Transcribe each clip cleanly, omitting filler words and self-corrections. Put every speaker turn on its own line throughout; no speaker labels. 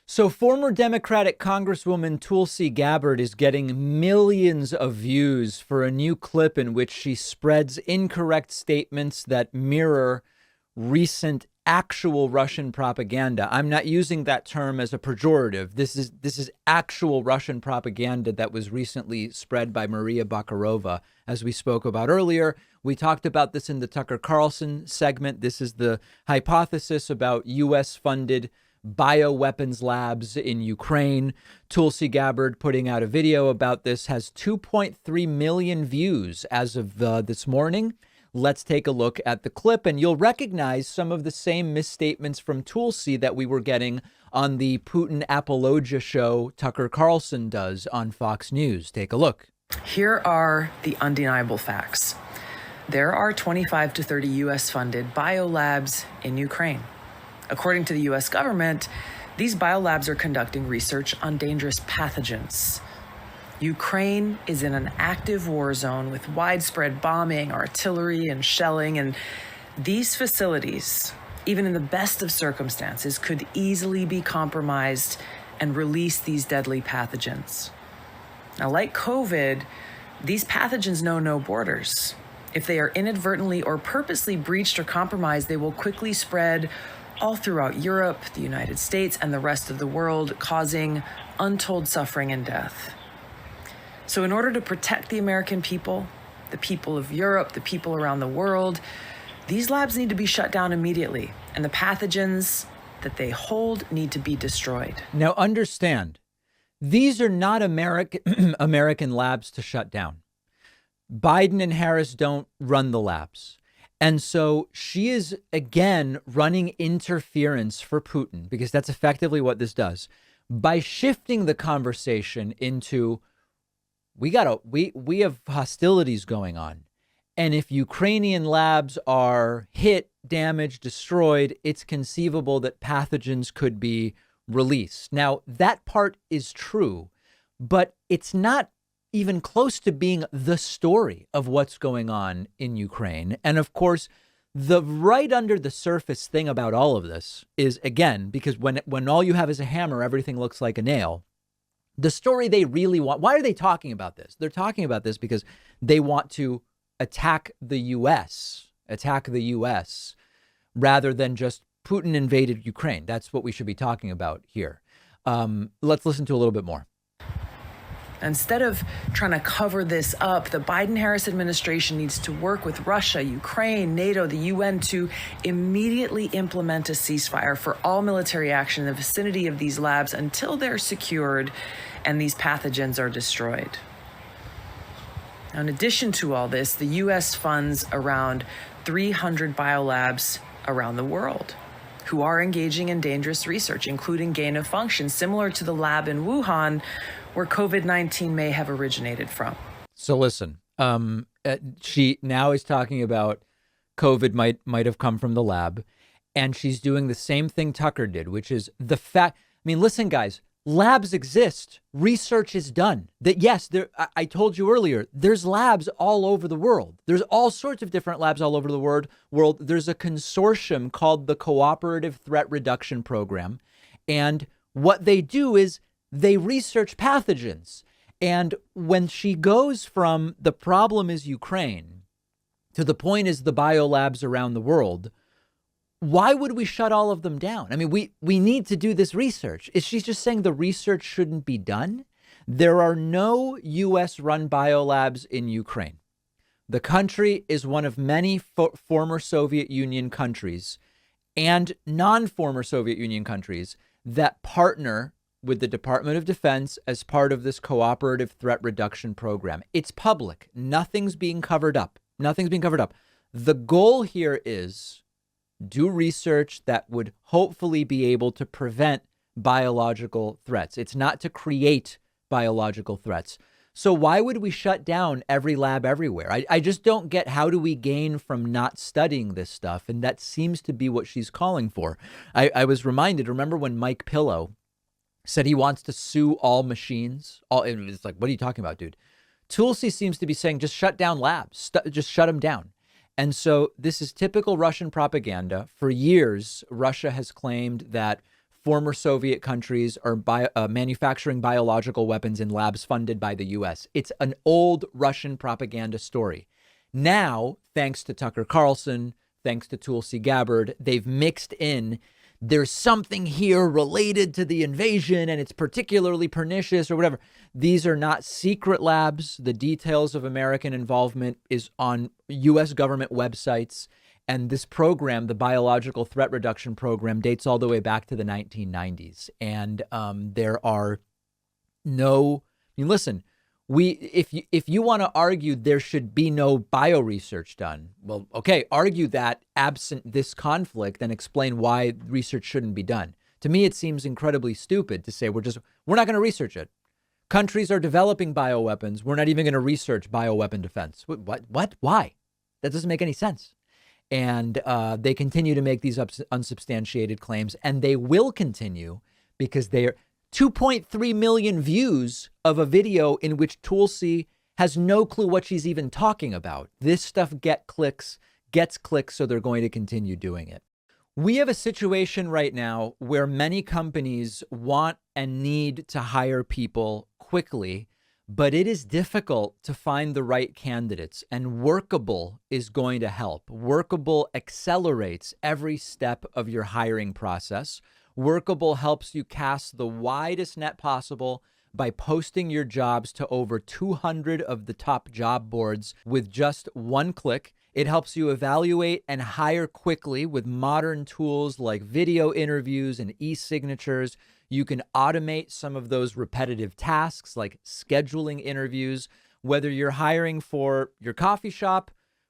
So former Democratic Congresswoman Tulsi Gabbard is getting millions of views for a new clip in which she spreads incorrect statements that mirror recent actual Russian propaganda. I'm not using that term as a pejorative. This is actual Russian propaganda that was recently spread by Maria Bakarova, as we spoke about earlier. We talked about this in the Tucker Carlson segment. This is the hypothesis about U.S. funded bioweapons labs in Ukraine. Tulsi Gabbard putting out a video about this has 2.3 million views as of this morning. Let's take a look at the clip, and you'll recognize some of the same misstatements from Tulsi that we were getting on the Putin apologia show Tucker Carlson does on Fox News. Take a look.
Here are the undeniable facts. There are 25 to 30 U.S. funded biolabs in Ukraine. According to the U.S. government, these biolabs are conducting research on dangerous pathogens. Ukraine is in an active war zone with widespread bombing, artillery, and shelling, and these facilities, even in the best of circumstances, could easily be compromised and release these deadly pathogens. Now, like COVID, these pathogens know no borders. If they are inadvertently or purposely breached or compromised, they will quickly spread all throughout Europe, the United States, and the rest of the world, causing untold suffering and death. So in order to protect the American people, the people of Europe, the people around the world, these labs need to be shut down immediately, and the pathogens that they hold need to be destroyed.
Now understand, these are not American labs to shut down. Biden and Harris don't run the labs. And so she is, again, running interference for Putin, because that's effectively what this does, by shifting the conversation into we have hostilities going on. And if Ukrainian labs are hit, damaged, destroyed, it's conceivable that pathogens could be released. Now, that part is true, but it's not even close to being the story of what's going on in Ukraine. And of course, the right under the surface thing about all of this is, again, because when all you have is a hammer, everything looks like a nail. The story they really want. Why are they talking about this? They're talking about this because they want to attack the U.S., rather than just Putin invaded Ukraine. That's what we should be talking about here. Let's listen to a little bit more.
Instead of trying to cover this up, the Biden-Harris administration needs to work with Russia, Ukraine, NATO, the UN to immediately implement a ceasefire for all military action in the vicinity of these labs until they're secured and these pathogens are destroyed. Now, in addition to all this, the U.S. funds around 300 biolabs around the world who are engaging in dangerous research, including gain of function, similar to the lab in Wuhan, where COVID-19 may have originated from.
So listen, she now is talking about COVID might have come from the lab, and she's doing the same thing Tucker did, which is the fact. I mean, listen, guys, labs exist. Research is done. That yes, I told you earlier, there's labs all over the world. There's all sorts of different labs all over the world. There's a consortium called the Cooperative Threat Reduction Program, and what they do is they research pathogens. And when she goes from the problem is Ukraine to the point is the biolabs around the world, why would we shut all of them down? I mean, we need to do this research. Is she just saying the research shouldn't be done? There are no U.S. run biolabs in Ukraine. The country is one of many former Soviet Union countries and non-former Soviet Union countries that partner with the Department of Defense as part of this cooperative threat reduction program. It's public. Nothing's being covered up. The goal here is do research that would hopefully be able to prevent biological threats. It's not to create biological threats. So why would we shut down every lab everywhere? I just don't get, how do we gain from not studying this stuff? And that seems to be what she's calling for. I was reminded, remember when Mike Pillow said he wants to sue all machines? It's like, what are you talking about, dude? Tulsi seems to be saying, just shut down labs, just shut them down. And so this is typical Russian propaganda. For years, Russia has claimed that former Soviet countries are manufacturing biological weapons in labs funded by the U.S. It's an old Russian propaganda story. Now, thanks to Tucker Carlson, thanks to Tulsi Gabbard, they've mixed in there's something here related to the invasion and it's particularly pernicious or whatever. These are not secret labs. The details of American involvement is on U.S. government websites. And this program, the Biological Threat Reduction Program, dates all the way back to the 1990s. And there are no, I mean, listen, if you want to argue there should be no bio research done, well, okay, argue that absent this conflict and explain why research shouldn't be done. To me, it seems incredibly stupid to say we're not going to research it. Countries are developing bioweapons. We're not even going to research bioweapon defense. What? Why? That doesn't make any sense. And they continue to make these unsubstantiated claims, and they will continue because they are 2.3 million views of a video in which Tulsi has no clue what she's even talking about. This stuff gets clicks, so they're going to continue doing it. We have a situation right now where many companies want and need to hire people quickly, but it is difficult to find the right candidates, and Workable is going to help. Workable accelerates every step of your hiring process. Workable helps you cast the widest net possible by posting your jobs to over 200 of the top job boards with just one click. It helps you evaluate and hire quickly with modern tools like video interviews and e-signatures. You can automate some of those repetitive tasks like scheduling interviews. Whether you're hiring for your coffee shop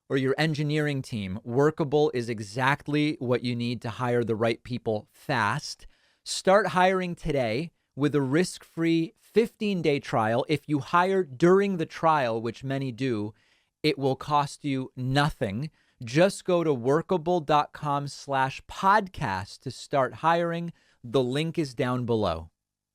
or your engineering team, Workable is exactly what you need to hire the right people fast. Start hiring today with a risk-free 15-day trial. If you hire during the trial, which many do, it will cost you nothing. Just go to workable.com/podcast to start hiring. The link is down below.